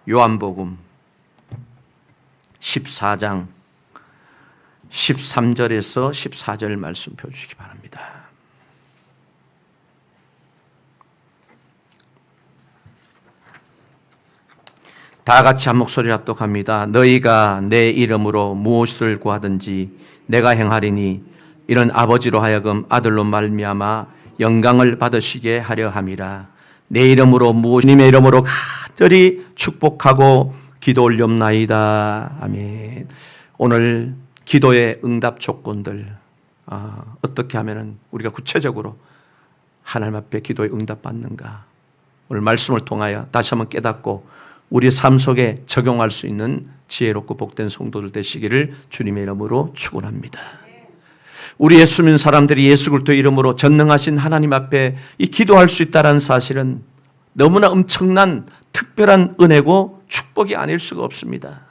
요한복음 14장 13절에서 14절 말씀 펴주시기 바랍니다. 다 같이 한 목소리 합독합니다. 너희가 내 이름으로 무엇을 구하든지 내가 행하리니 이런 아버지로 하여금 아들로 말미암아 영광을 받으시게 하려 함이라. 내 이름으로 무엇님의 이름으로 간절히 축복하고 기도 올렵나이다. 아멘. 오늘 기도의 응답 조건들 어떻게 하면 우리가 구체적으로 하나님 앞에 기도의 응답 받는가, 오늘 말씀을 통하여 다시 한번 깨닫고 우리 삶 속에 적용할 수 있는 지혜롭고 복된 성도들 되시기를 주님의 이름으로 축원합니다. 우리 예수 믿는 사람들이 예수 그리스도의 이름으로 전능하신 하나님 앞에 이 기도할 수 있다는 사실은 너무나 엄청난 특별한 은혜고 축복이 아닐 수가 없습니다.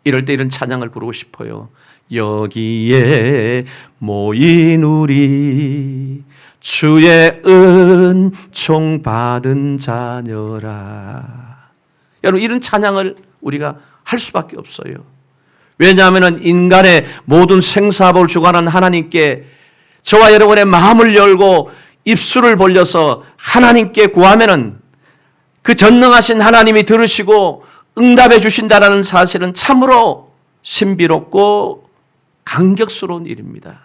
이럴 때 이런 찬양을 부르고 싶어요. 여기에 모인 우리 주의 은총 받은 자녀라. 여러분, 이런 찬양을 우리가 할 수밖에 없어요. 왜냐하면 인간의 모든 생사복을 주관하는 하나님께 저와 여러분의 마음을 열고 입술을 벌려서 하나님께 구하면은 그 전능하신 하나님이 들으시고 응답해 주신다는 사실은 참으로 신비롭고 감격스러운 일입니다.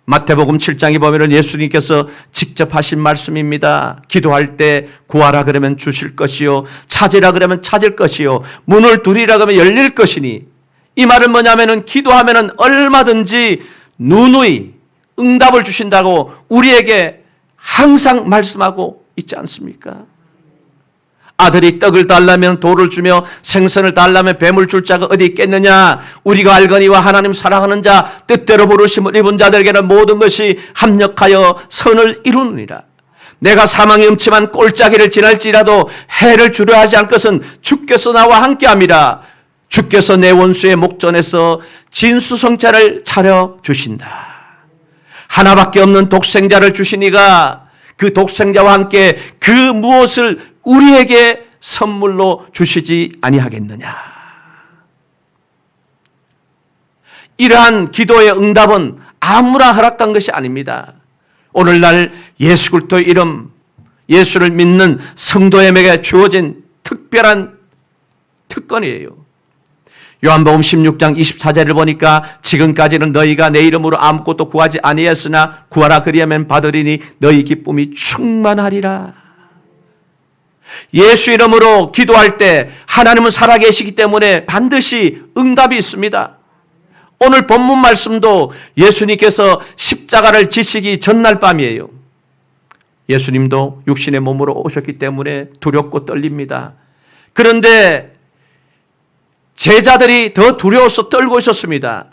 마태복음 7장에 보면 예수님께서 직접 하신 말씀입니다. 기도할 때 구하라 그러면 주실 것이요, 찾으라 그러면 찾을 것이요, 문을 두리라 그러면 열릴 것이니, 이 말은 뭐냐면은 기도하면은 얼마든지 누누이 응답을 주신다고 우리에게 항상 말씀하고 있지 않습니까? 아들이 떡을 달라면 돌을 주며 생선을 달라면 뱀을 줄 자가 어디 있겠느냐? 우리가 알거니와 하나님 사랑하는 자 뜻대로 부르심을 입은 자들에게는 모든 것이 합력하여 선을 이루느니라. 내가 사망의 음침한 꼴짜기를 지날지라도 해를 주려 하지 않을 것은 주께서 나와 함께함이라. 주께서 내 원수의 목전에서 진수성찬을 차려 주신다. 하나밖에 없는 독생자를 주시니가 그 독생자와 함께 그 무엇을 우리에게 선물로 주시지 아니하겠느냐. 이러한 기도의 응답은 아무나 허락한 것이 아닙니다. 오늘날 예수 그리스도의 이름, 예수를 믿는 성도에게 주어진 특별한 특권이에요. 요한복음 16장 24절을 보니까 지금까지는 너희가 내 이름으로 아무것도 구하지 아니했으나 구하라 그리하면 받으리니 너희 기쁨이 충만하리라. 예수 이름으로 기도할 때 하나님은 살아계시기 때문에 반드시 응답이 있습니다. 오늘 본문 말씀도 예수님께서 십자가를 지시기 전날 밤이에요. 예수님도 육신의 몸으로 오셨기 때문에 두렵고 떨립니다. 그런데 제자들이 더 두려워서 떨고 있었습니다.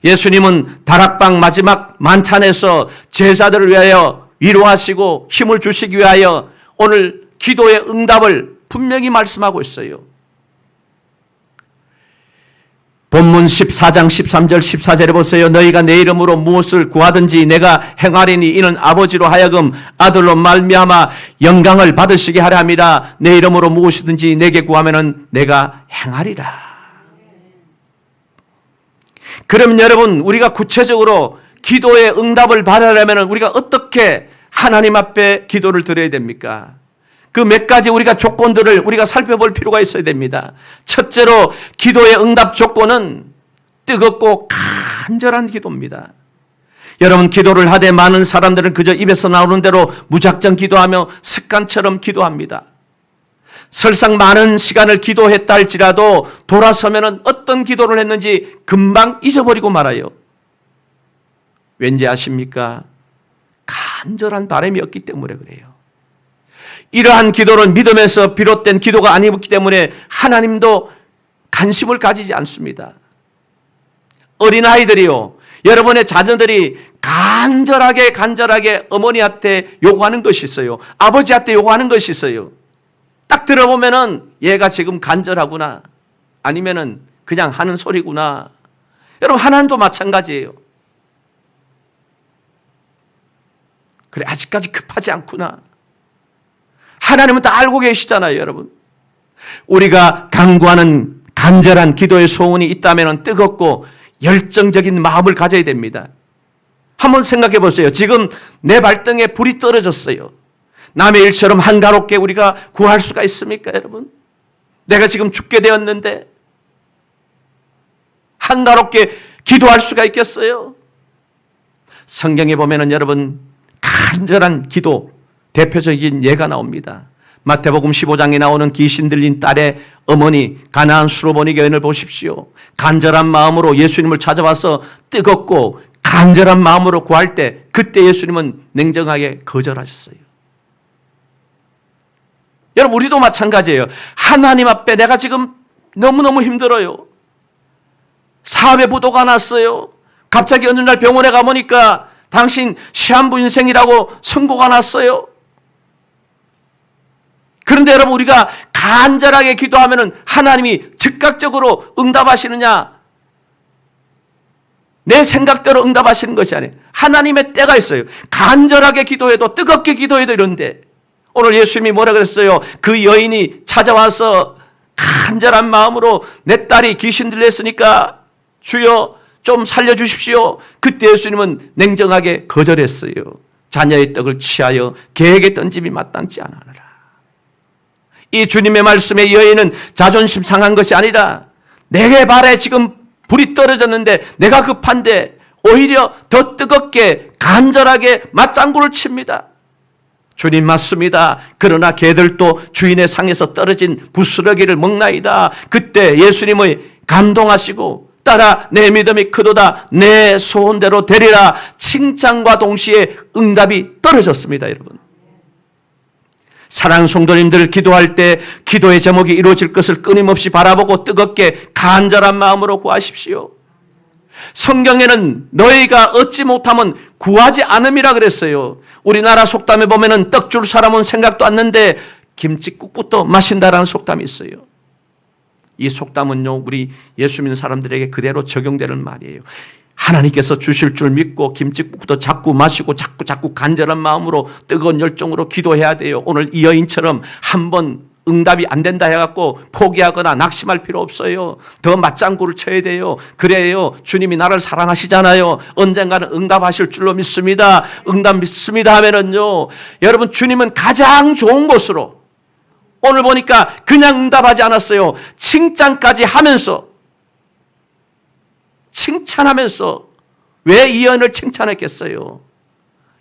예수님은 다락방 마지막 만찬에서 제자들을 위하여 위로하시고 힘을 주시기 위하여 오늘 기도의 응답을 분명히 말씀하고 있어요. 본문 14장 13절 14절에 보세요. 너희가 내 이름으로 무엇을 구하든지 내가 행하리니 이는 아버지로 하여금 아들로 말미암아 영광을 받으시게 하려 함이라. 내 이름으로 무엇이든지 내게 구하면은 내가 행하리라. 그럼 여러분, 우리가 구체적으로 기도의 응답을 받으려면 우리가 어떻게 하나님 앞에 기도를 드려야 됩니까? 그 몇 가지 우리가 조건들을 우리가 살펴볼 필요가 있어야 됩니다. 첫째로 기도의 응답 조건은 뜨겁고 간절한 기도입니다. 여러분, 기도를 하되 많은 사람들은 그저 입에서 나오는 대로 무작정 기도하며 습관처럼 기도합니다. 설상 많은 시간을 기도했다 할지라도 돌아서면 어떤 기도를 했는지 금방 잊어버리고 말아요. 왠지 아십니까? 간절한 바람이 없기 때문에 그래요. 이러한 기도는 믿음에서 비롯된 기도가 아니기 때문에 하나님도 관심을 가지지 않습니다. 어린아이들이요, 여러분의 자녀들이 간절하게 어머니한테 요구하는 것이 있어요. 아버지한테 요구하는 것이 있어요. 딱 들어보면은 얘가 지금 간절하구나, 아니면은 그냥 하는 소리구나. 여러분, 하나님도 마찬가지예요. 그래, 아직까지 급하지 않구나. 하나님은 다 알고 계시잖아요, 여러분. 우리가 간구하는 간절한 기도의 소원이 있다면 뜨겁고 열정적인 마음을 가져야 됩니다. 한번 생각해 보세요. 지금 내 발등에 불이 떨어졌어요. 남의 일처럼 한가롭게 우리가 구할 수가 있습니까, 여러분? 내가 지금 죽게 되었는데 한가롭게 기도할 수가 있겠어요? 성경에 보면은 여러분 간절한 기도 대표적인 예가 나옵니다. 마태복음 15장에 나오는 귀신 들린 딸의 어머니 가나안 수로보니 여인을 보십시오. 간절한 마음으로 예수님을 찾아와서 뜨겁고 간절한 마음으로 구할 때 그때 예수님은 냉정하게 거절하셨어요. 여러분 우리도 마찬가지예요. 하나님 앞에 내가 지금 너무너무 힘들어요. 사업에 부도가 났어요. 갑자기 어느 날 병원에 가보니까 당신 시한부 인생이라고 선고가 났어요. 그런데 여러분 우리가 간절하게 기도하면 하나님이 즉각적으로 응답하시느냐? 내 생각대로 응답하시는 것이 아니에요. 하나님의 때가 있어요. 간절하게 기도해도 뜨겁게 기도해도 이런데 오늘 예수님이 뭐라 그랬어요? 그 여인이 찾아와서 간절한 마음으로 내 딸이 귀신 들렸으니까 주여 좀 살려주십시오. 그때 예수님은 냉정하게 거절했어요. 자녀의 떡을 취하여 개에게 던짐이 마땅치 않으라. 이 주님의 말씀에 여인은 자존심 상한 것이 아니라 내게 발에 지금 불이 떨어졌는데 내가 급한데 오히려 더 뜨겁게 간절하게 맞장구를 칩니다. 주님 맞습니다. 그러나 개들도 주인의 상에서 떨어진 부스러기를 먹나이다. 그때 예수님의 감동하시고 따라 내 믿음이 크도다 내 소원대로 되리라 칭찬과 동시에 응답이 떨어졌습니다. 여러분 사랑하는 성도님들 기도할 때 기도의 제목이 이루어질 것을 끊임없이 바라보고 뜨겁게 간절한 마음으로 구하십시오. 성경에는 너희가 얻지 못하면 구하지 않음이라 그랬어요. 우리나라 속담에 보면은 떡 줄 사람은 생각도 않는데 김칫국부터 마신다라는 속담이 있어요. 이 속담은요 우리 예수 믿는 사람들에게 그대로 적용되는 말이에요. 하나님께서 주실 줄 믿고 김칫국부터 자꾸 마시고 자꾸 간절한 마음으로 뜨거운 열정으로 기도해야 돼요. 오늘 이 여인처럼 한번 응답이 안 된다 해갖고 포기하거나 낙심할 필요 없어요. 더 맞장구를 쳐야 돼요. 그래요. 주님이 나를 사랑하시잖아요. 언젠가는 응답하실 줄로 믿습니다. 응답 믿습니다 하면은요. 여러분 주님은 가장 좋은 곳으로 오늘 보니까 그냥 응답하지 않았어요. 칭찬까지 하면서 칭찬하면서 왜 이 여인을 칭찬했겠어요?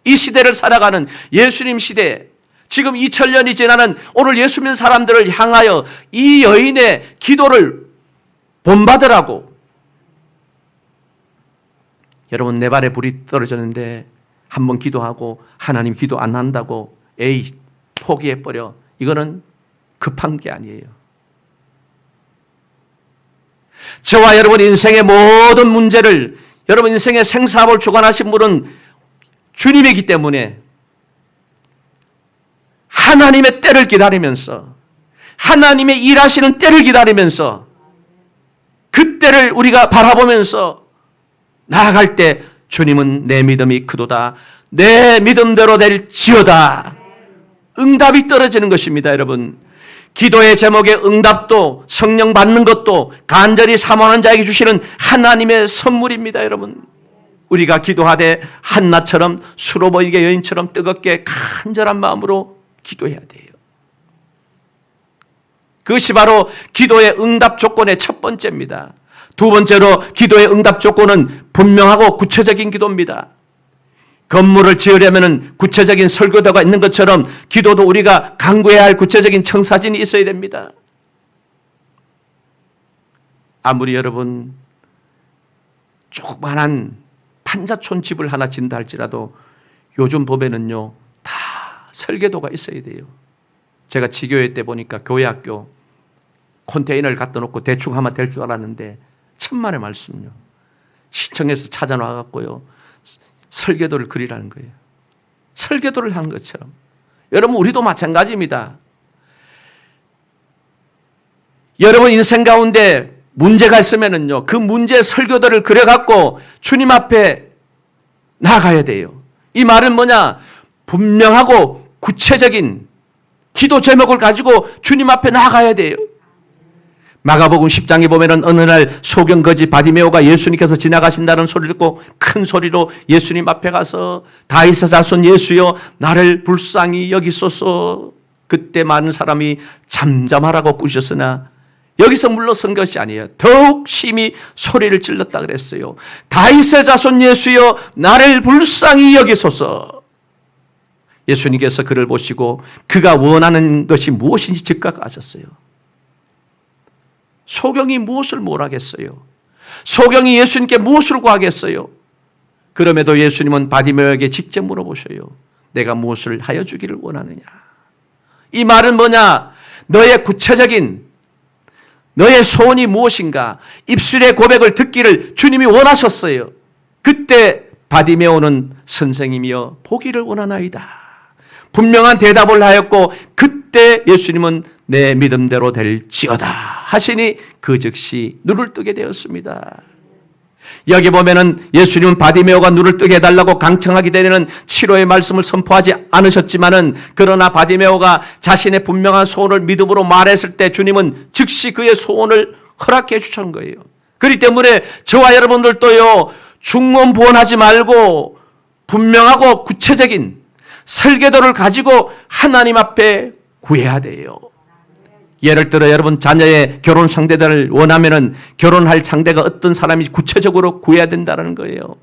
이 시대를 살아가는 예수님 시대 지금 2000년이 지나는 오늘 예수 믿는 사람들을 향하여 이 여인의 기도를 본받으라고. 여러분 내 발에 불이 떨어졌는데 한번 기도하고 하나님 기도 안 한다고 에이 포기해버려. 이거는 급한 게 아니에요. 저와 여러분 인생의 모든 문제를 여러분 인생의 생사함을 주관하신 분은 주님이기 때문에 하나님의 때를 기다리면서 하나님의 일하시는 때를 기다리면서 그 때를 우리가 바라보면서 나아갈 때 주님은 내 믿음이 크도다 내 믿음대로 될지어다 응답이 떨어지는 것입니다. 여러분 기도의 제목의 응답도 성령 받는 것도 간절히 사모하는 자에게 주시는 하나님의 선물입니다. 여러분 우리가 기도하되 한나처럼 수로보이게 여인처럼 뜨겁게 간절한 마음으로 기도해야 돼요. 그것이 바로 기도의 응답 조건의 첫 번째입니다. 두 번째로 기도의 응답 조건은 분명하고 구체적인 기도입니다. 건물을 지으려면 구체적인 설교도가 있는 것처럼 기도도 우리가 간구해야 할 구체적인 청사진이 있어야 됩니다. 아무리 여러분 조그만한 판자촌 집을 하나 짓는다 할지라도 요즘 법에는요 다 설계도가 있어야 돼요. 제가 지교회 때 보니까 교회 학교 컨테이너를 갖다 놓고 대충 하면 될 줄 알았는데 천만의 말씀요. 시청에서 찾아놔 갖고요. 설계도를 그리라는 거예요. 설계도를 하는 것처럼. 여러분 우리도 마찬가지입니다. 여러분 인생 가운데 문제가 있으면은요. 그 문제의 설교도를 그려 갖고 주님 앞에 나가야 돼요. 이 말은 뭐냐? 분명하고 구체적인 기도 제목을 가지고 주님 앞에 나가야 돼요. 마가복음 10장에 보면은 어느 날 소경거지 바디메오가 예수님께서 지나가신다는 소리를 듣고 큰 소리로 예수님 앞에 가서 다윗의 자손 예수여 나를 불쌍히 여기소서. 그때 많은 사람이 잠잠하라고 꾸짖었으나 여기서 물러선 것이 아니에요. 더욱 심히 소리를 질렀다 그랬어요. 다윗의 자손 예수여 나를 불쌍히 여기소서. 예수님께서 그를 보시고 그가 원하는 것이 무엇인지 즉각하셨어요. 소경이 무엇을 몰하겠어요? 소경이 예수님께 무엇을 구하겠어요? 그럼에도 예수님은 바디메오에게 직접 물어보셔요. 내가 무엇을 하여 주기를 원하느냐? 이 말은 뭐냐? 너의 구체적인 너의 소원이 무엇인가? 입술의 고백을 듣기를 주님이 원하셨어요. 그때 바디메오는 선생님이여 보기를 원하나이다. 분명한 대답을 하였고 그때 예수님은 내 믿음대로 될지어다 하시니 그 즉시 눈을 뜨게 되었습니다. 여기 보면은 예수님은 바디메오가 눈을 뜨게 해달라고 강청하기 전에는 치료의 말씀을 선포하지 않으셨지만은 그러나 바디메오가 자신의 분명한 소원을 믿음으로 말했을 때 주님은 즉시 그의 소원을 허락해 주신 거예요. 그렇기 때문에 저와 여러분들도요 중언부언하지 말고 분명하고 구체적인 설계도를 가지고 하나님 앞에 구해야 돼요. 예를 들어 여러분 자녀의 결혼 상대를 원하면은 결혼할 상대가 어떤 사람이 구체적으로 구해야 된다는 거예요.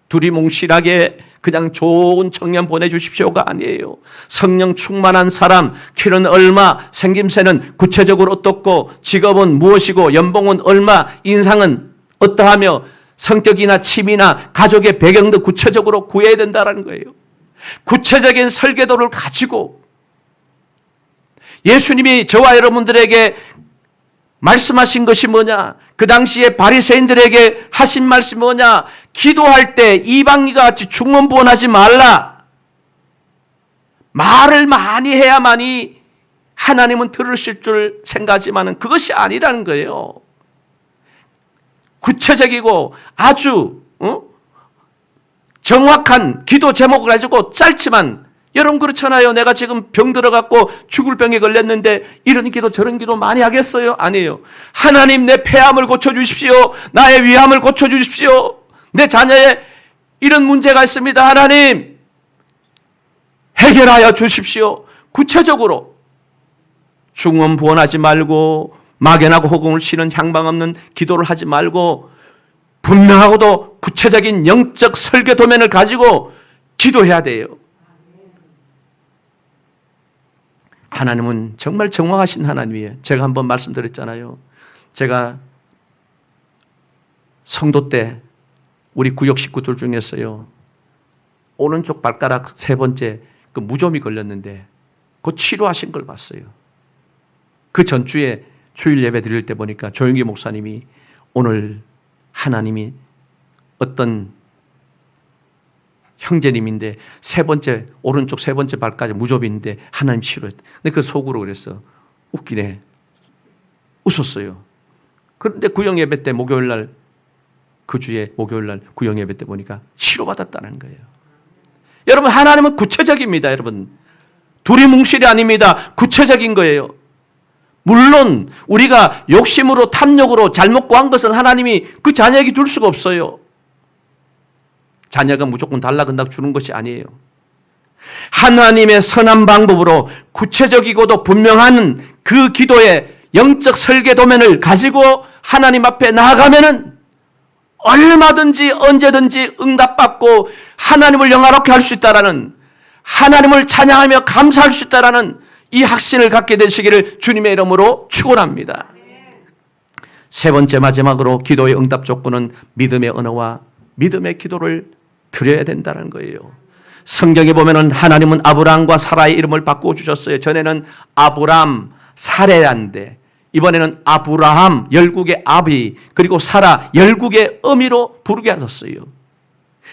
두리뭉실하게 그냥 좋은 청년 보내주십시오가 아니에요. 성령 충만한 사람, 키는 얼마, 생김새는 구체적으로 어떻고, 직업은 무엇이고, 연봉은 얼마, 인상은 어떠하며, 성격이나 취미나 가족의 배경도 구체적으로 구해야 된다는 거예요. 구체적인 설계도를 가지고 예수님이 저와 여러분들에게 말씀하신 것이 뭐냐? 그 당시에 바리새인들에게 하신 말씀이 뭐냐? 기도할 때 이방인과 같이 중언부언하지 말라. 말을 많이 해야만이 하나님은 들으실 줄 생각하지만 그것이 아니라는 거예요. 구체적이고 아주 정확한 기도 제목을 가지고 짧지만 여러분 그렇잖아요. 내가 지금 병 들어갖고 죽을 병에 걸렸는데 이런 기도 저런 기도 많이 하겠어요? 아니에요. 하나님 내 폐암을 고쳐주십시오. 나의 위암을 고쳐주십시오. 내 자녀의 이런 문제가 있습니다. 하나님 해결하여 주십시오. 구체적으로 중언부언하지 말고 막연하고 허공을 치는 향방 없는 기도를 하지 말고 분명하고도 구체적인 영적 설계 도면을 가지고 기도해야 돼요. 하나님은 정말 정확하신 하나님이에요. 제가 한번 말씀드렸잖아요. 제가 성도 때 우리 구역 식구들 중에서요. 오른쪽 발가락 세 번째 그 무좀이 걸렸는데 그 치료하신 걸 봤어요. 그 전주에 주일 예배 드릴 때 보니까 조영기 목사님이 오늘 하나님이 어떤 형제님인데 세 번째 오른쪽 세 번째 발까지 무좀인데 하나님 치료했다. 근데 그 속으로 그랬어. 웃기네. 웃었어요. 그런데 구역 예배 때 목요일 날 그 주에 목요일 날 구역 예배 때 보니까 치료받았다는 거예요. 여러분 하나님은 구체적입니다. 여러분 두리뭉실이 아닙니다. 구체적인 거예요. 물론 우리가 욕심으로 탐욕으로 잘못 구한 것은 하나님이 그 자녀에게 줄 수가 없어요. 자녀가 무조건 달라근다고 주는 것이 아니에요. 하나님의 선한 방법으로 구체적이고도 분명한 그 기도의 영적 설계 도면을 가지고 하나님 앞에 나아가면은 얼마든지 언제든지 응답받고 하나님을 영화롭게 할 수 있다라는 하나님을 찬양하며 감사할 수 있다라는 이 확신을 갖게 되시기를 주님의 이름으로 축원합니다. 세 번째 마지막으로 기도의 응답 조건은 믿음의 언어와 믿음의 기도를 드려야 된다는 거예요. 성경에 보면은 하나님은 아브라함과 사라의 이름을 바꾸어 주셨어요. 전에는 아브람, 사레란데 이번에는 아브라함, 열국의 아비, 그리고 사라, 열국의 어미로 부르게 하셨어요.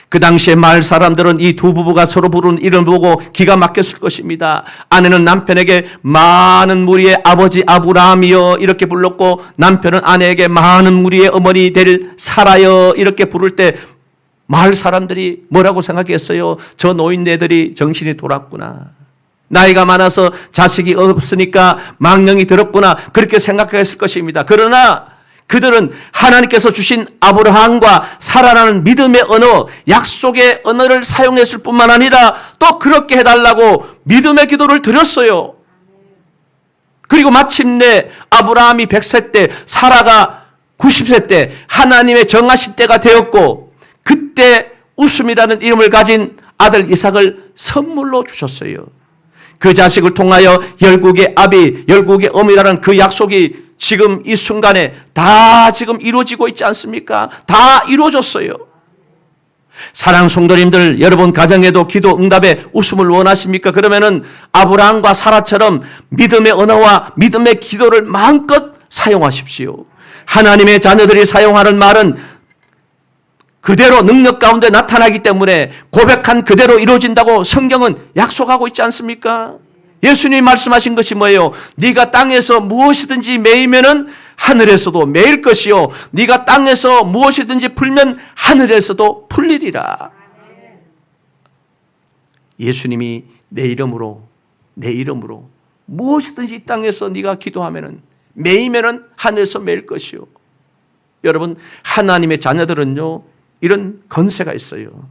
그 당시에 마을 사람들은 이 두 부부가 서로 부르는 이름을 보고 기가 막혔을 것입니다. 아내는 남편에게 많은 무리의 아버지 아브라함이여 이렇게 불렀고 남편은 아내에게 많은 무리의 어머니 될 사라여 이렇게 부를 때 마을 사람들이 뭐라고 생각했어요? 저 노인네들이 정신이 돌았구나. 나이가 많아서 자식이 없으니까 망령이 들었구나 그렇게 생각했을 것입니다. 그러나 그들은 하나님께서 주신 아브라함과 사라라는 믿음의 언어, 약속의 언어를 사용했을 뿐만 아니라 또 그렇게 해달라고 믿음의 기도를 드렸어요. 그리고 마침내 아브라함이 100세 때, 사라가 90세 때 하나님의 정하신 때가 되었고, 그때 웃음이라는 이름을 가진 아들 이삭을 선물로 주셨어요. 그 자식을 통하여 열국의 아비, 열국의 어미라는 그 약속이 지금 이 순간에 다 지금 이루어지고 있지 않습니까? 다 이루어졌어요. 사랑 성도님들, 여러분 가정에도 기도 응답에 웃음을 원하십니까? 그러면은 아브라함과 사라처럼 믿음의 언어와 믿음의 기도를 마음껏 사용하십시오. 하나님의 자녀들이 사용하는 말은 그대로 능력 가운데 나타나기 때문에 고백한 그대로 이루어진다고 성경은 약속하고 있지 않습니까? 예수님이 말씀하신 것이 뭐예요? 네가 땅에서 무엇이든지 매이면은 하늘에서도 매일 것이요, 네가 땅에서 무엇이든지 풀면 하늘에서도 풀리리라. 예수님이 내 이름으로 무엇이든지 이 땅에서 네가 기도하면은 매이면은 하늘에서 매일 것이요. 여러분, 하나님의 자녀들은요 이런 권세가 있어요.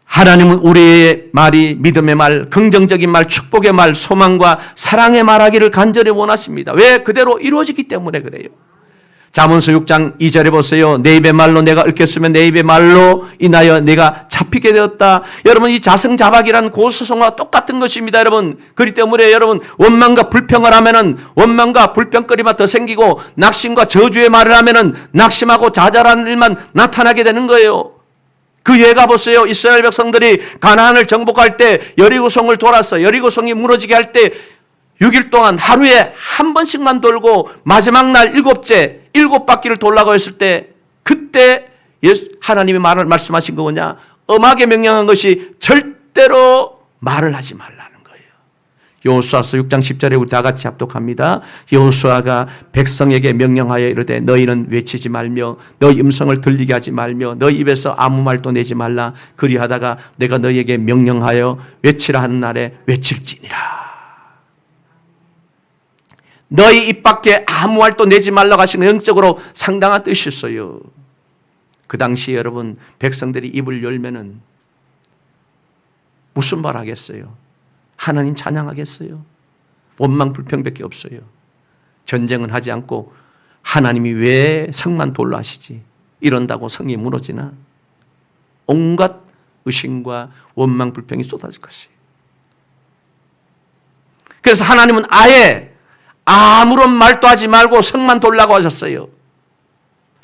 하나님은 우리의 말이 믿음의 말, 긍정적인 말, 축복의 말, 소망과 사랑의 말하기를 간절히 원하십니다. 왜? 그대로 이루어지기 때문에 그래요. 잠언서 6장 2절에 보세요. 내 입의 말로 내가 얽혔으면 내 입의 말로 인하여 내가 잡히게 되었다. 여러분, 이 자승자박이라는 고소성과 똑같은 것입니다. 여러분, 그렇기 때문에 여러분, 원망과 불평을 하면은 원망과 불평거리만 더 생기고, 낙심과 저주의 말을 하면은 낙심하고 자잘한 일만 나타나게 되는 거예요. 그 예가 보세요. 이스라엘 백성들이 가나안을 정복할 때 여리고성을 돌아서 여리고성이 무너지게 할 때 6일 동안 하루에 한 번씩만 돌고 마지막 날 7째 7바퀴를 돌라고 했을 때, 그때 하나님이 말씀하신 거 뭐냐? 엄하게 명령한 것이 절대로 말을 하지 말라는 거예요. 여호수아서 6장 10절에 우리 다 같이 합독합니다. 여호수아가 백성에게 명령하여 이르되 너희는 외치지 말며 너희 음성을 들리게 하지 말며 너희 입에서 아무 말도 내지 말라. 그리하다가 내가 너희에게 명령하여 외치라 하는 날에 외칠지니라. 너희 입 밖에 아무 말도 내지 말라고 하시는 영적으로 상당한 뜻이 있어요. 그 당시 여러분, 백성들이 입을 열면은 무슨 말 하겠어요? 하나님 찬양하겠어요? 원망 불평밖에 없어요. 전쟁은 하지 않고 하나님이 왜 성만 돌로 하시지? 이런다고 성이 무너지나? 온갖 의심과 원망 불평이 쏟아질 것이에요. 그래서 하나님은 아예 아무런 말도 하지 말고 성만 돌라고 하셨어요.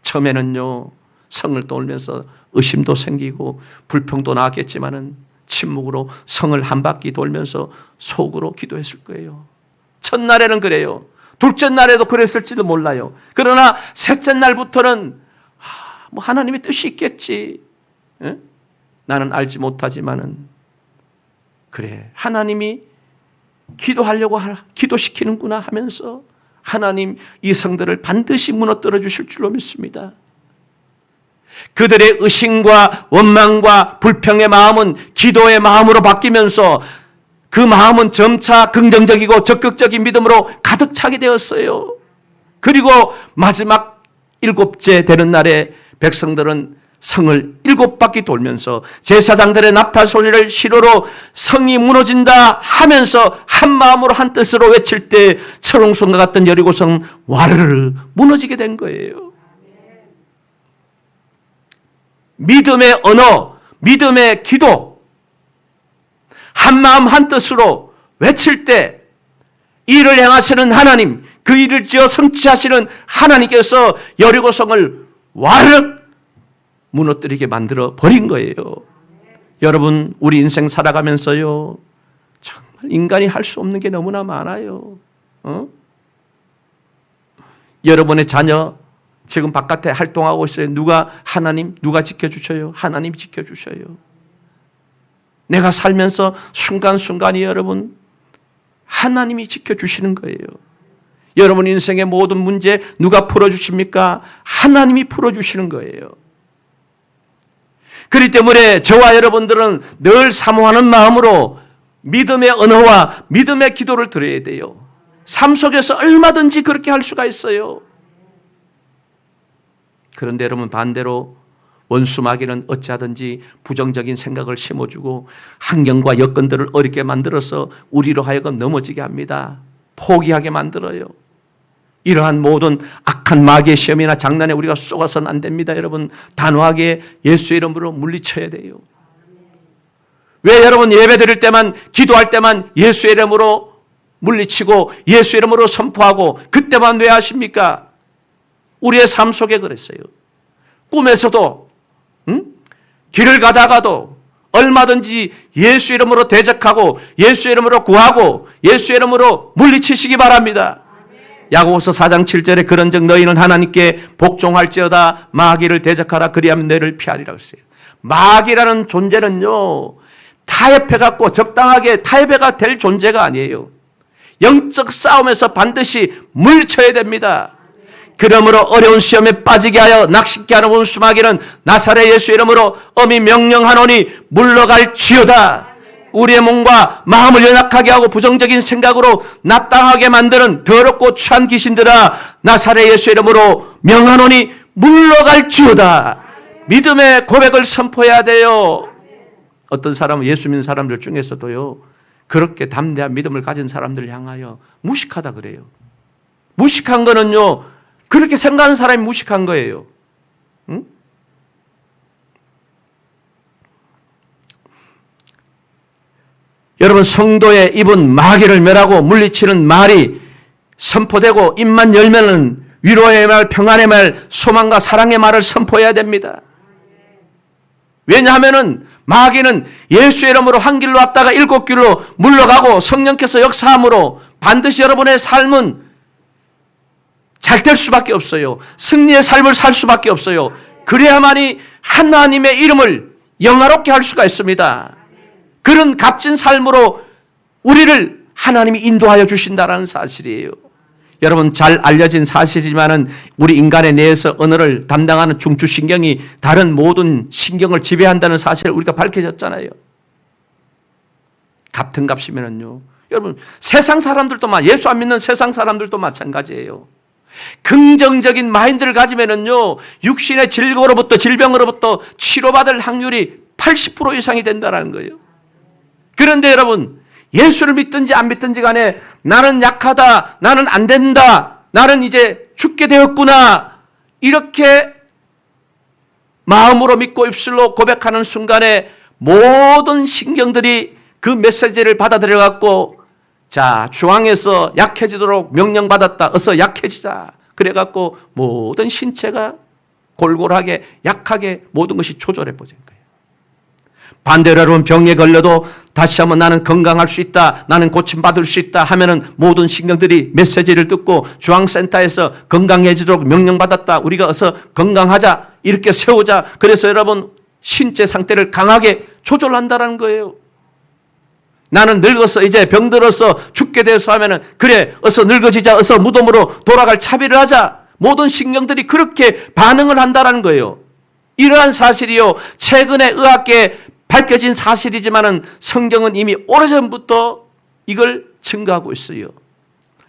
처음에는요, 성을 돌면서 의심도 생기고 불평도 나왔겠지만은 침묵으로 성을 한 바퀴 돌면서 속으로 기도했을 거예요. 첫날에는 그래요. 둘째 날에도 그랬을지도 몰라요. 그러나 셋째 날부터는 뭐 하나님의 뜻이 있겠지. 에? 나는 알지 못하지만은 그래, 하나님이 기도하려고 기도시키는구나 하면서 하나님 이 성들을 반드시 무너뜨려 주실 줄로 믿습니다. 그들의 의심과 원망과 불평의 마음은 기도의 마음으로 바뀌면서 그 마음은 점차 긍정적이고 적극적인 믿음으로 가득 차게 되었어요. 그리고 마지막 7째 되는 날에 백성들은 성을 7바퀴 돌면서 제사장들의 나팔 소리를 시로로 성이 무너진다 하면서 한 마음으로 한 뜻으로 외칠 때 철옹성과 같은 여리고성 와르르 무너지게 된 거예요. 믿음의 언어, 믿음의 기도, 한 마음 한 뜻으로 외칠 때 일을 행하시는 하나님, 그 일을 지어 성취하시는 하나님께서 여리고성을 와르르 무너뜨리게 만들어 버린 거예요. 여러분, 우리 인생 살아가면서요, 정말 인간이 할 수 없는 게 너무나 많아요. 여러분의 자녀 지금 바깥에 활동하고 있어요. 누가 지켜주셔요? 하나님 지켜주셔요. 내가 살면서 순간순간이 여러분 하나님이 지켜주시는 거예요. 여러분 인생의 모든 문제 누가 풀어주십니까? 하나님이 풀어주시는 거예요. 그렇기 때문에 저와 여러분들은 늘 사모하는 마음으로 믿음의 언어와 믿음의 기도를 드려야 돼요. 삶 속에서 얼마든지 그렇게 할 수가 있어요. 그런데 여러분 반대로 원수 마귀는 어찌하든지 부정적인 생각을 심어주고 환경과 여건들을 어렵게 만들어서 우리로 하여금 넘어지게 합니다. 포기하게 만들어요. 이러한 모든 악한 마귀의 시험이나 장난에 우리가 쏘아서는 안 됩니다. 여러분 단호하게 예수의 이름으로 물리쳐야 돼요. 왜 여러분 예배 드릴 때만 기도할 때만 예수의 이름으로 물리치고 예수의 이름으로 선포하고 그때만 왜 하십니까? 우리의 삶 속에 그랬어요. 꿈에서도 길을 가다가도 얼마든지 예수 이름으로 대적하고 예수 이름으로 구하고 예수 이름으로 물리치시기 바랍니다. 야고보서 4장 7절에 그런즉 너희는 하나님께 복종할지어다 마귀를 대적하라 그리하면 너희를 피하리라 그랬어요. 마귀라는 존재는요 타협해갖고 적당하게 타협해가 될 존재가 아니에요. 영적 싸움에서 반드시 물리쳐야 됩니다. 그러므로 어려운 시험에 빠지게 하여 낚시게 하는 원수 마귀는 나사렛 예수 이름으로 엄히 명령하노니 물러갈지어다. 우리의 몸과 마음을 연약하게 하고 부정적인 생각으로 납당하게 만드는 더럽고 추한 귀신들아 나사렛 예수 이름으로 명하노니 물러갈지어다. 믿음의 고백을 선포해야 돼요. 어떤 사람은 예수 믿는 사람들 중에서도요 그렇게 담대한 믿음을 가진 사람들을 향하여 무식하다 그래요. 무식한 거는요 그렇게 생각하는 사람이 무식한 거예요. 응? 여러분 성도의 입은 마귀를 멸하고 물리치는 말이 선포되고 입만 열면은 위로의 말, 평안의 말, 소망과 사랑의 말을 선포해야 됩니다. 왜냐하면은 마귀는 예수 이름으로 한 길로 왔다가 일곱 길로 물러가고 성령께서 역사함으로 반드시 여러분의 삶은 잘 될 수밖에 없어요. 승리의 삶을 살 수밖에 없어요. 그래야만이 하나님의 이름을 영화롭게 할 수가 있습니다. 그런 값진 삶으로 우리를 하나님이 인도하여 주신다는 사실이에요. 여러분 잘 알려진 사실이지만은 우리 인간의 뇌에서 언어를 담당하는 중추신경이 다른 모든 신경을 지배한다는 사실을 우리가 밝혀졌잖아요. 같은 값이면은요. 여러분 세상 사람들도 예수 안 믿는 세상 사람들도 마찬가지예요. 긍정적인 마인드를 가지면은요 육신의 질고로부터 질병으로부터 치료받을 확률이 80% 이상이 된다는 거예요. 그런데 여러분 예수를 믿든지 안 믿든지 간에 나는 약하다, 나는 안 된다, 나는 이제 죽게 되었구나 이렇게 마음으로 믿고 입술로 고백하는 순간에 모든 신경들이 그 메시지를 받아들여 갖고 자 중앙에서 약해지도록 명령받았다. 어서 약해지자. 그래갖고 모든 신체가 골골하게 약하게 모든 것이 조절해 버린 거예요. 반대로 여러분 병에 걸려도 다시 한번 나는 건강할 수 있다. 나는 고침받을 수 있다 하면은 모든 신경들이 메시지를 듣고 중앙센터에서 건강해지도록 명령받았다. 우리가 어서 건강하자. 이렇게 세우자. 그래서 여러분 신체 상태를 강하게 조절한다는 거예요. 나는 늙어서 이제 병들어서 죽게 되어서 하면은 그래 어서 늙어지자 어서 무덤으로 돌아갈 차비를 하자. 모든 신경들이 그렇게 반응을 한다는 거예요. 이러한 사실이요 최근에 의학계에 밝혀진 사실이지만은 성경은 이미 오래전부터 이걸 증거하고 있어요.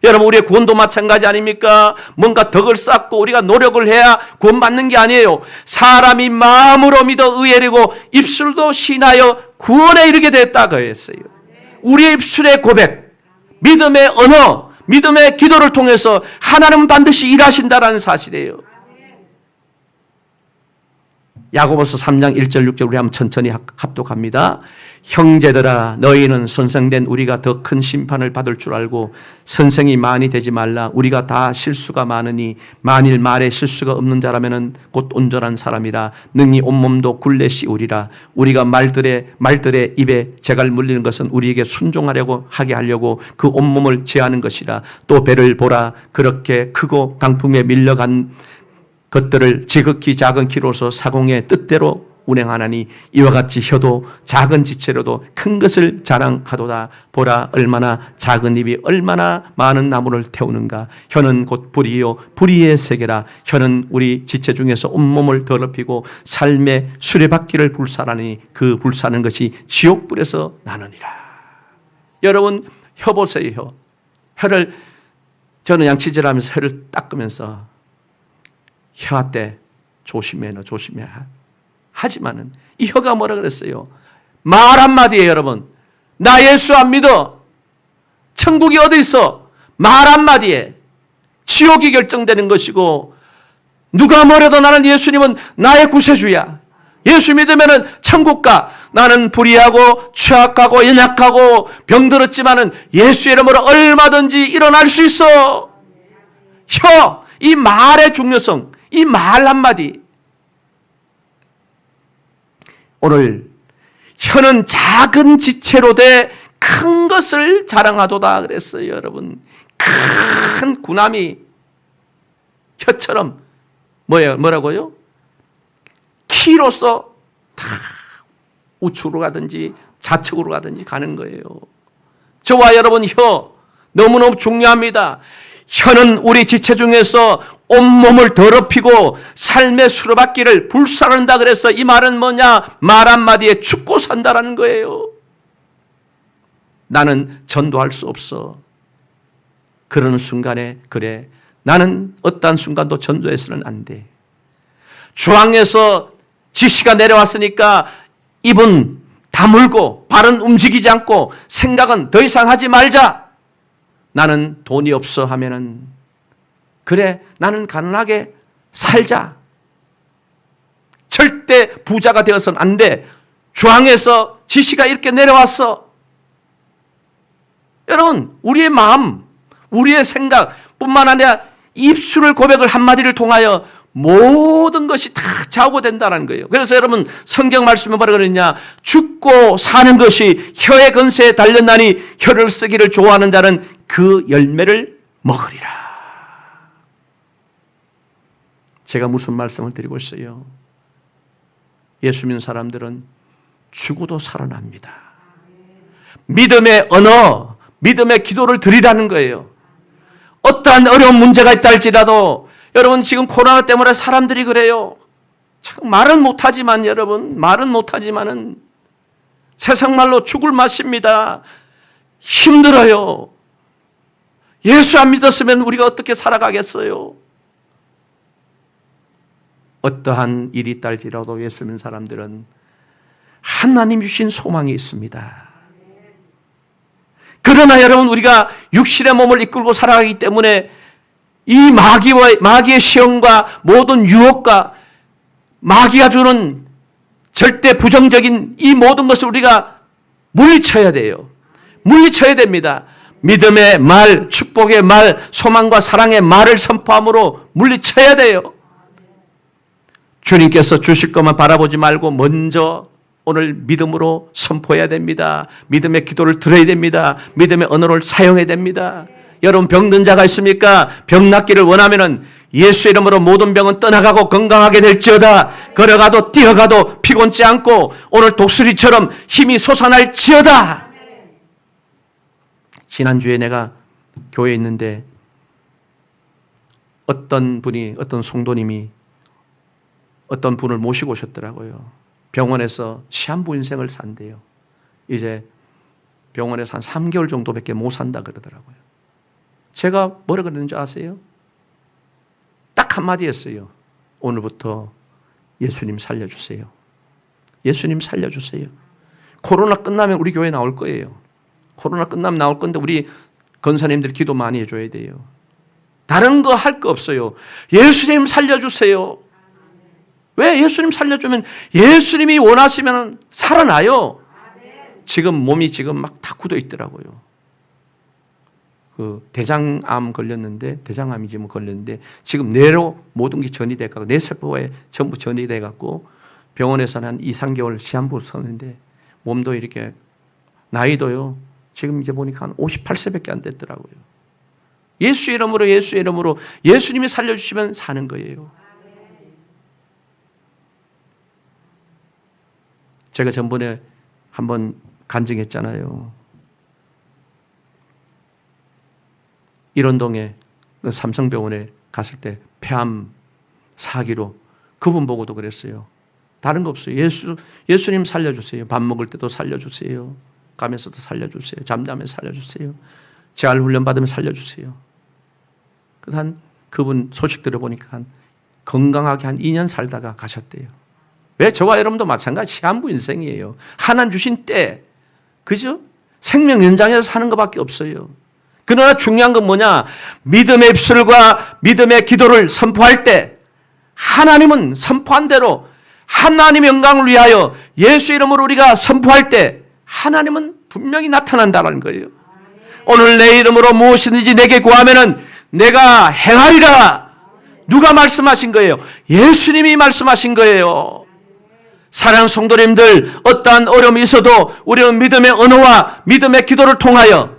여러분 우리의 구원도 마찬가지 아닙니까? 뭔가 덕을 쌓고 우리가 노력을 해야 구원받는 게 아니에요. 사람이 마음으로 믿어 의에이르고 입술도 신하여 구원에 이르게 됐다고 했어요. 우리의 입술의 고백, 믿음의 언어, 믿음의 기도를 통해서 하나님은 반드시 일하신다는 사실이에요. 야고보서 3장 1절 6절 우리 한번 천천히 합독합니다. 형제들아 너희는 선생된 우리가 더 큰 심판을 받을 줄 알고 선생이 많이 되지 말라. 우리가 다 실수가 많으니 만일 말에 실수가 없는 자라면은 곧 온전한 사람이라 능히 온몸도 굴레 씌우리라. 우리가 말들의 입에 재갈 물리는 것은 우리에게 순종하려고 하게 하려고 그 온몸을 제하는 것이라. 또 배를 보라. 그렇게 크고 강풍에 밀려간 것들을 지극히 작은 키로서 사공의 뜻대로 운행하나니 이와 같이 혀도 작은 지체로도 큰 것을 자랑하도다. 보라, 얼마나 작은 입이 얼마나 많은 나무를 태우는가. 혀는 곧 불이요 불의의 세계라. 혀는 우리 지체 중에서 온몸을 더럽히고 삶의 수레바퀴를 불사라니 그 불사는 것이 지옥불에서 나느니라. 여러분 혀 보세요. 혀를 저는 양치질하면서 혀를 닦으면서 혀한테 조심해 하지만은 이 혀가 뭐라 그랬어요? 말 한마디에 여러분 나 예수 안 믿어. 천국이 어디 있어? 말 한마디에 지옥이 결정되는 것이고 누가 뭐래도 나는 예수님은 나의 구세주야. 예수 믿으면은 천국 가. 나는 불의하고 취약하고 연약하고 병들었지만은 예수 이름으로 얼마든지 일어날 수 있어. 혀, 이 말의 중요성, 이 말 한마디. 오늘 혀는 작은 지체로 돼 큰 것을 자랑하도다 그랬어요. 여러분 큰 군함이 혀처럼 뭐라고요? 키로서 다 우측으로 가든지 좌측으로 가든지 가는 거예요. 저와 여러분 혀 너무너무 중요합니다. 혀는 우리 지체 중에서 온몸을 더럽히고 삶의 수레바퀴를 불살른다 그래서 이 말은 뭐냐? 말 한마디에 죽고 산다라는 거예요. 나는 전도할 수 없어. 그러는 순간에 그래 나는 어떠한 순간도 전도해서는 안 돼. 중앙에서 지시가 내려왔으니까 입은 다물고 발은 움직이지 않고 생각은 더 이상 하지 말자. 나는 돈이 없어 하면은 그래 나는 가난하게 살자. 절대 부자가 되어서는 안 돼. 중앙에서 지시가 이렇게 내려왔어. 여러분 우리의 마음 우리의 생각 뿐만 아니라 입술을 고백을 한마디를 통하여 모든 것이 다 좌우된다는 거예요. 그래서 여러분 성경 말씀에 뭐라 그러냐? 죽고 사는 것이 혀의 근세에 달렸나니 혀를 쓰기를 좋아하는 자는 그 열매를 먹으리라. 제가 무슨 말씀을 드리고 있어요? 예수 믿는 사람들은 죽어도 살아납니다. 믿음의 언어, 믿음의 기도를 드리라는 거예요. 어떠한 어려운 문제가 있다 할지라도 여러분 지금 코로나 때문에 사람들이 그래요. 참 말은 못하지만 여러분 말은 못하지만은 세상 말로 죽을 맛입니다. 힘들어요. 예수 안 믿었으면 우리가 어떻게 살아가겠어요? 어떠한 일이 있다 할지라도 예수 믿는 사람들은 하나님 주신 소망이 있습니다. 그러나 여러분 우리가 육신의 몸을 이끌고 살아가기 때문에 이 마귀의 시험과 모든 유혹과 마귀가 주는 절대 부정적인 이 모든 것을 우리가 물리쳐야 돼요. 물리쳐야 됩니다. 믿음의 말, 축복의 말, 소망과 사랑의 말을 선포함으로 물리쳐야 돼요. 주님께서 주실 것만 바라보지 말고 먼저 오늘 믿음으로 선포해야 됩니다. 믿음의 기도를 드려야 됩니다. 믿음의 언어를 사용해야 됩니다. 여러분 병든 자가 있습니까? 병 낫기를 원하면은 예수 이름으로 모든 병은 떠나가고 건강하게 될지어다. 걸어가도 뛰어가도 피곤치 않고 오늘 독수리처럼 힘이 솟아날지어다. 지난주에 내가 교회에 있는데 어떤 성도님이 어떤 분을 모시고 오셨더라고요. 병원에서 시한부 인생을 산대요. 이제 병원에서 한 3개월 정도밖에 못 산다 그러더라고요. 제가 뭐라 그랬는지 아세요? 딱 한마디 했어요. 오늘부터 예수님 살려주세요. 예수님 살려주세요. 코로나 끝나면 우리 교회 나올 거예요. 코로나 끝나면 나올 건데 우리 권사님들 기도 많이 해줘야 돼요. 다른 거 할 거 없어요. 예수님 살려주세요. 왜? 예수님 살려주면 예수님이 원하시면 살아나요. 지금 몸이 지금 막 다 굳어 있더라고요. 그 대장암 걸렸는데 대장암이 지금 걸렸는데 지금 뇌로 모든 게 전이 돼갖고 뇌세포에 전부 전이 돼갖고 병원에서는 한 2, 3개월 시한부 서는데 몸도 이렇게 나이도요. 지금 이제 보니까 한 58세밖에 안 됐더라고요. 예수 이름으로 예수님이 살려주시면 사는 거예요. 제가 전번에 한번 간증했잖아요. 일원동에 삼성병원에 갔을 때 폐암 사기로 그분 보고도 그랬어요. 다른 거 없어요. 예수님 살려주세요. 밥 먹을 때도 살려주세요. 가면서도 살려주세요. 잠자면 살려주세요. 재활훈련 받으면 살려주세요. 한 그분 소식 들어보니까 건강하게 한 2년 살다가 가셨대요. 왜? 저와 여러분도 마찬가지 시한부 인생이에요. 하나님 주신 때, 그죠? 생명 연장해서 사는 것밖에 없어요. 그러나 중요한 건 뭐냐? 믿음의 입술과 믿음의 기도를 선포할 때 하나님은 선포한 대로 하나님의 영광을 위하여 예수 이름으로 우리가 선포할 때 하나님은 분명히 나타난다는 거예요. 오늘 내 이름으로 무엇이든지 내게 구하면은 내가 행하리라. 누가 말씀하신 거예요? 예수님이 말씀하신 거예요. 사랑하는 성도님들, 어떠한 어려움이 있어도 우리는 믿음의 언어와 믿음의 기도를 통하여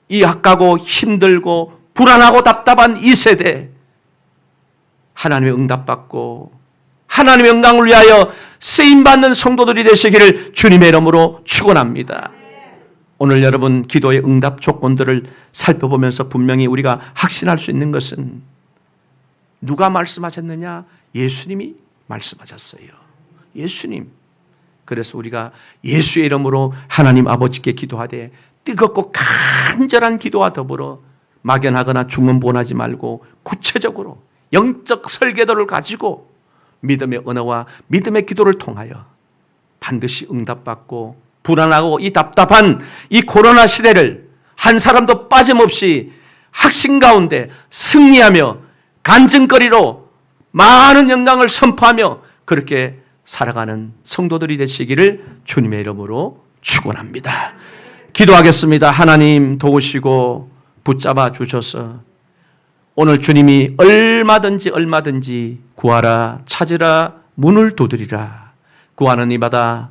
이 약하고 힘들고 불안하고 답답한 이 세대 하나님의 응답받고 하나님의 영광을 위하여 쓰임받는 성도들이 되시기를 주님의 이름으로 축원합니다. 오늘 여러분 기도의 응답 조건들을 살펴보면서 분명히 우리가 확신할 수 있는 것은 누가 말씀하셨느냐? 예수님이 말씀하셨어요. 예수님. 그래서 우리가 예수의 이름으로 하나님 아버지께 기도하되 뜨겁고 간절한 기도와 더불어 막연하거나 주문본하지 말고 구체적으로 영적 설계도를 가지고 믿음의 언어와 믿음의 기도를 통하여 반드시 응답받고 불안하고 이 답답한 이 코로나 시대를 한 사람도 빠짐없이 확신 가운데 승리하며 간증거리로 많은 영광을 선포하며 그렇게 살아가는 성도들이 되시기를 주님의 이름으로 축원합니다. 기도하겠습니다. 하나님 도우시고 붙잡아 주셔서 오늘 주님이 얼마든지 구하라, 찾으라, 문을 두드리라. 구하는 이마다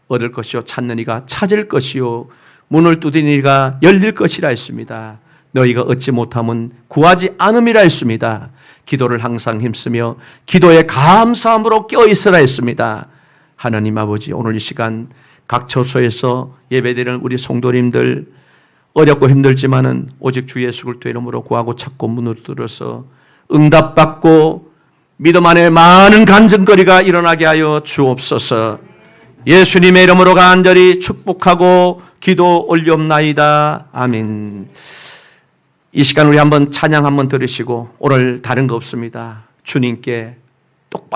얻을 것이요 찾는 이가 찾을 것이요 문을 두드리는 이가 열릴 것이라 했습니다. 너희가 얻지 못하면 구하지 않음이라 했습니다. 기도를 항상 힘쓰며 기도에 감사함으로 껴있으라 했습니다. 하나님 아버지, 오늘 이 시간 각 처소에서 예배드리는 우리 성도님들 어렵고 힘들지만은 오직 주 예수 그리스도 이름으로 구하고 찾고 문을 두드려서 응답받고 믿음 안에 많은 간증거리가 일어나게 하여 주옵소서. 예수님의 이름으로 간절히 축복하고 기도 올리옵나이다. 아멘. 이 시간 우리 한번 찬양 한번 들으시고 오늘 다른 거 없습니다. 주님께 똑바로